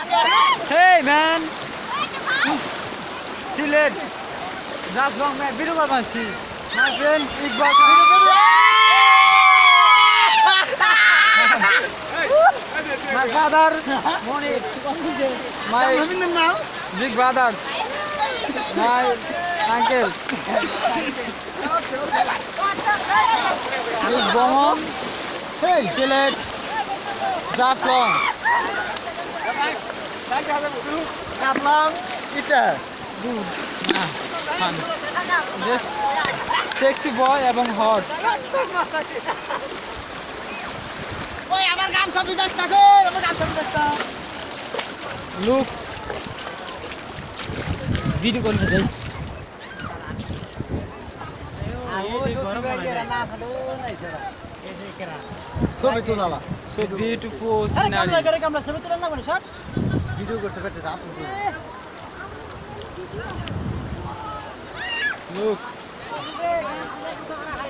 Hey man, Silet, Zaflong मैं video कर पाँची. My friend Iqbal Khan. My father, Monique. My big brothers. My uncles. Big Bomo. Hey, Silet, Zaflong. Kaplong, এটা Fun. Just sexy boy এবং hot. ওই আমার গান সব দিদাস থাকো আমার গান সব দিদাস Look. Video করতে যাই. ছবি তোলা So beautiful scenery. আমরা ছবি তুলেন না মানে শট ভিডিও করতে পারতে আপলোড Look.